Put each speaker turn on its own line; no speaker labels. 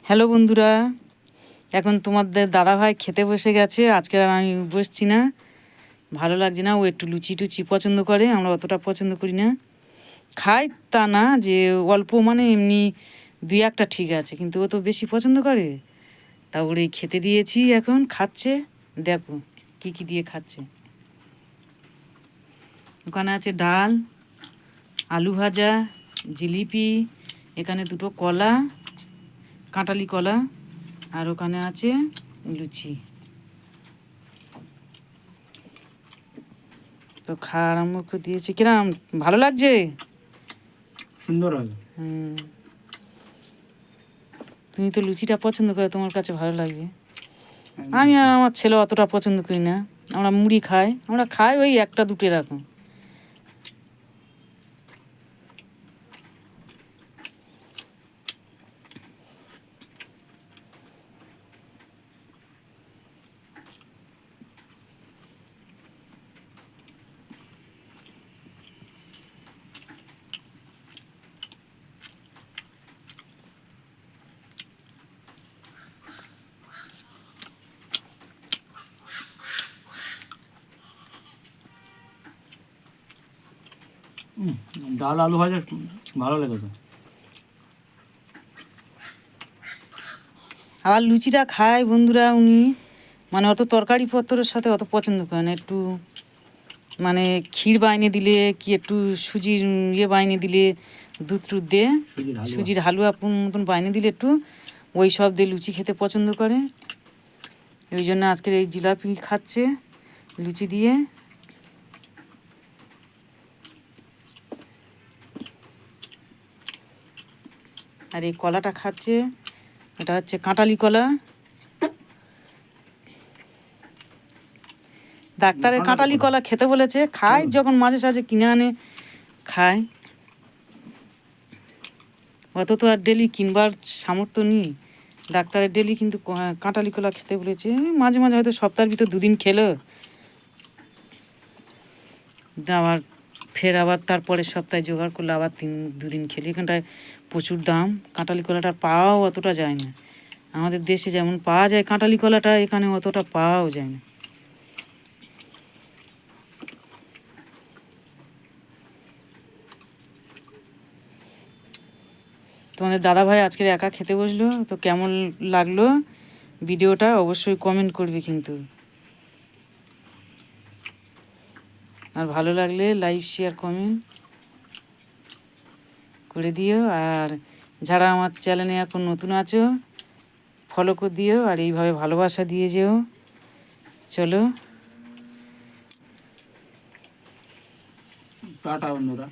Hello বন্ধুরা, এখন তোমাদের দাদাভাই খেতে বসে গেছে। আজকে আর আমি বসছি না, ভালো লাগছে না। ও একটু লুচি টুচি পছন্দ করে, আমরা অতটা পছন্দ করি না। খাই তা না যে অল্প, মানে এমনি দুই একটা ঠিক আছে, কিন্তু ও তো বেশি পছন্দ করে। তা ওর এই খেতে দিয়েছি, এখন খাচ্ছে। দেখো কি কি দিয়ে খাচ্ছে। ওখানে আছে ডাল, আলু ভাজা, জিলিপি, এখানে দুটো কলা, কাঁঠালি কলা, আর ওখানে আছে লুচি। তো খাওয়া আরম্ভ করে দিয়েছি। কিরম ভালো লাগছে?
সুন্দর হবে।
তুমি তো লুচিটা পছন্দ করে, তোমার কাছে ভালো লাগবে। আমি আর আমার ছেলে অতটা পছন্দ করি না, আমরা মুড়ি খাই, আমরা খাই ওই একটা দুটো এরকম।
ডাল আলু ভাজা ভালো লেগেছে।
আবার লুচিটা খায় বন্ধুরা উনি, মানে অত তরকারি পত্রের সাথে অত পছন্দ করে না। একটু মানে ক্ষীর বাইনে দিলে কি, একটু সুজির বাইনে দিলে, দুধ টুধ দিয়ে সুজির হালুয়া মতন বাইনে দিলে একটু ওই সব দিয়ে লুচি খেতে পছন্দ করে। ওই জন্য আজকের এই জিলাপি খাচ্ছে লুচি দিয়ে। আর এই কলাটা খাচ্ছে, এটা হচ্ছে কাঁঠালি কলা। ডাক্তারের কাঁঠালি কলা খেতে বলেছে, খায় যখন মাঝে সাঝে কিনে আনে খায়। অত তো আর ডেলি কিনবার সামর্থ্য নেই ডাক্তারের, ডেলি কিন্তু কাঁঠালি কলা খেতে বলেছে। মাঝে মাঝে হয়তো সপ্তাহের ভিতর দুদিন খেলো, আবার ফের আবার তারপরের সপ্তাহে জোগাড় করলে আবার দুদিন খেলে। এখানটায় প্রচুর দাম, কাঁঠালি কলাটার পাওয়াও অতটা যায় না। আমাদের দেশে যেমন পাওয়া যায় কাঁঠালি কলাটা, এখানে অতটা পাওয়াও যায় না। তোমাদের দাদাভাই আজকের একা খেতে বসলো, তো কেমন লাগলো ভিডিওটা অবশ্যই কমেন্ট করবে কিন্তু। আর ভালো লাগলে লাইক শেয়ার কমেন্ট করে দিও। আর যারা আমার চ্যানেলে এখন নতুন আছো ফলো করে দিও, আর এইভাবে ভালোবাসা দিয়ে যেও। চলো
টাটা বন্ধুরা।